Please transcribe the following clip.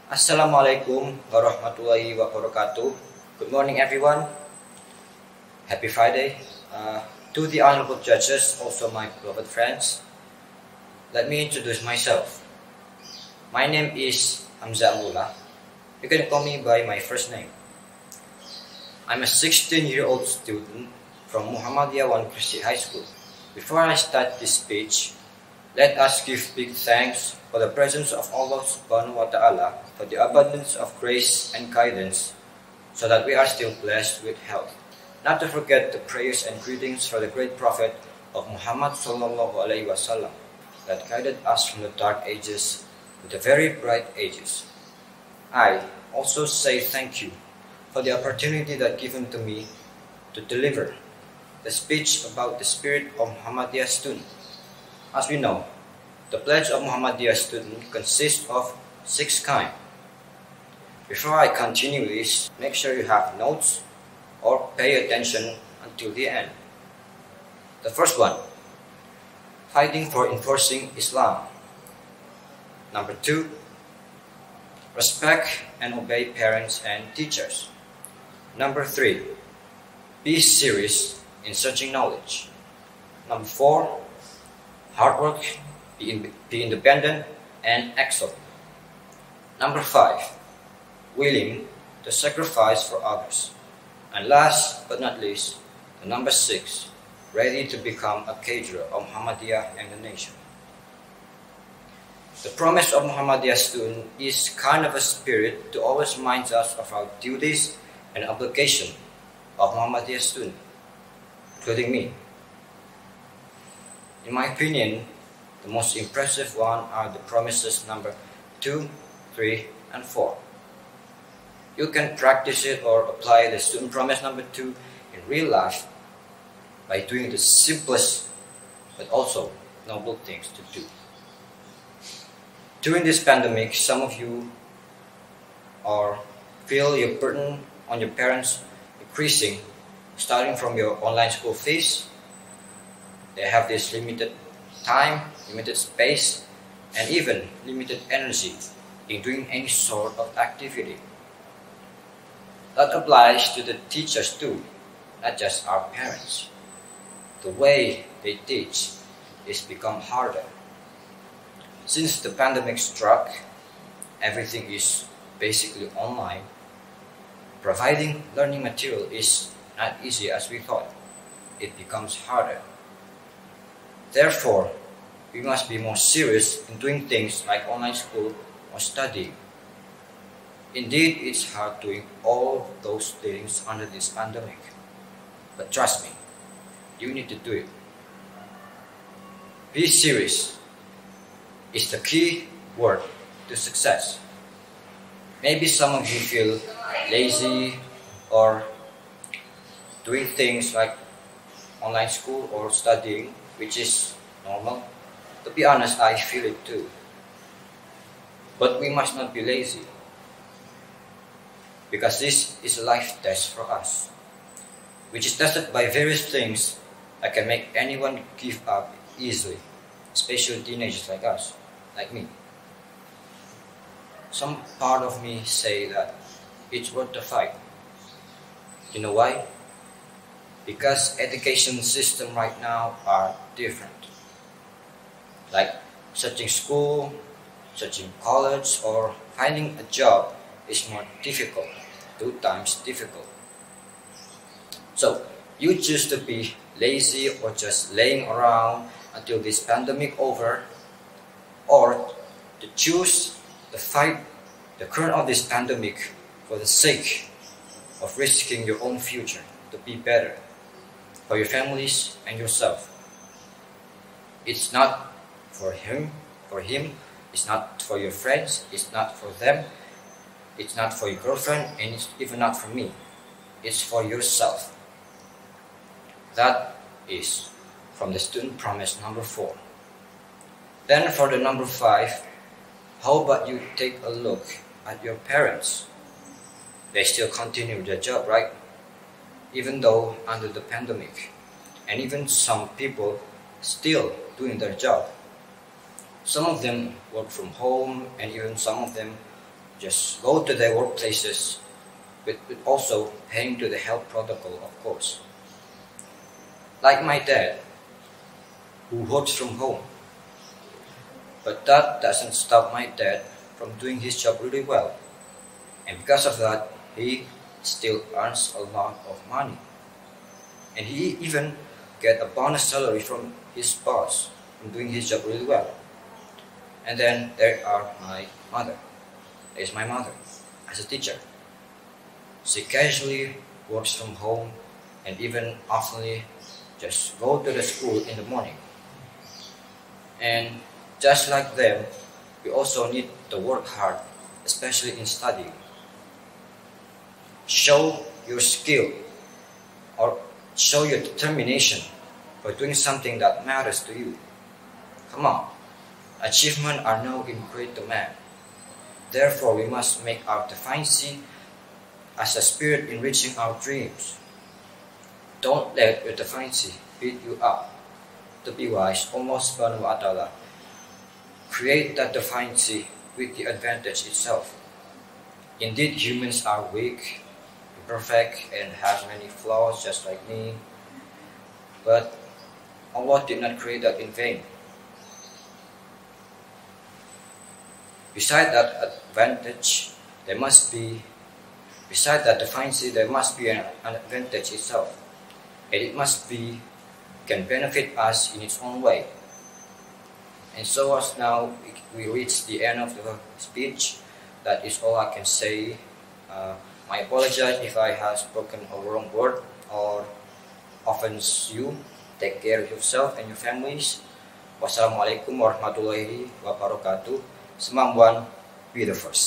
Assalamualaikum warahmatullahi wabarakatuh. Good morning, everyone. Happy Friday. To the honorable judges, also my beloved friends, let me introduce myself. My name is Hamzah Amrullah. You can call me by my first name. I'm a 16-year-old student from Muhammadiyah 1 Gresik High School. Before I start this speech, let us give big thanks for the presence of Allah Subhanahu wa Ta'ala, for the abundance of grace and guidance, so that we are still blessed with health. Not to forget the prayers and greetings for the great Prophet of Muhammad Sallallahu Alaihi Wasallam that guided us from the dark ages to the very bright ages. I also say thank you for the opportunity that given to me to deliver the speech about the spirit of Muhammadiyah student. As we know, the pledge of Muhammadiyah student consists of 6 kinds. Before I continue this, make sure you have notes or pay attention until the end. The first one, fighting for enforcing Islam. Number 2, respect and obey parents and teachers. Number 3, be serious in searching knowledge. Number 4, hard work, be independent and excel. Number 5, willing to sacrifice for others. And last but not least, the number 6, ready to become a cadre of Muhammadiyah and the nation. The promise of Muhammadiyah student is kind of a spirit to always remind us of our duties and obligation of Muhammadiyah student, including me. In my opinion, the most impressive one are the promises number 2, 3, and 4. You can practice it or apply the student promise number 2 in real life by doing the simplest but also noble things to do. During this pandemic, some of you feel your burden on your parents increasing, starting from your online school fees. They have this limited time, limited space, and even limited energy in doing any sort of activity. That applies to the teachers too, not just our parents. The way they teach is become harder. Since the pandemic struck, everything is basically online. Providing learning material is not easy as we thought. It becomes harder. Therefore, we must be more serious in doing things like online school or studying. Indeed, it's hard doing all those things under this pandemic. But trust me, you need to do it. Be serious is the key word to success. Maybe some of you feel lazy or doing things like online school or studying, which is normal. To be honest, I feel it too. But we must not be lazy, because this is a life test for us, which is tested by various things that can make anyone give up easily, especially teenagers like us, like me. Some part of me say that it's worth the fight. You know why? Because education system right now are different. Like searching school, searching college, or finding a job is more difficult, 2 times difficult. So you choose to be lazy or just laying around until this pandemic over, or to choose to fight the current of this pandemic for the sake of risking your own future to be better for your families and yourself. It's not for him, it's not for your friends, it's not for them, it's not for your girlfriend, and it's even not for me. It's for yourself. That is from the student promise number 4. Then for the number 5, how about you take a look at your parents? They still continue their job, right? Even though under the pandemic, and even some people still doing their job. Some of them work from home, and even some of them just go to their workplaces with also paying to the health protocol, of course. Like my dad, who works from home. But that doesn't stop my dad from doing his job really well. And because of that, he still earns a lot of money. And he even get a bonus salary from his boss from doing his job really well. And then there are my mother. There's my mother as a teacher. She casually works from home and even oftenly just go to the school in the morning. And just like them, we also need to work hard, especially in studying. Show your skill or show your determination for doing something that matters to you. Come on, achievements are no equate to man. Therefore, we must make our defiancy as a spirit in reaching our dreams. Don't let your defiancy beat you up. To be wise, Allah subhanahu wa ta'ala create that defiancy with the advantage itself. Indeed, humans are weak, imperfect, and have many flaws just like me. But Allah did not create that in vain. Beside that advantage, beside that defiancy, there must be an advantage itself. And it must be, can benefit us in its own way. And so as now we reach the end of the speech, that is all I can say. I apologize if I have spoken a wrong word or offends you. Take care of yourself and your families. Wassalamualaikum warahmatullahi wabarakatuh. Semambuan, be the first.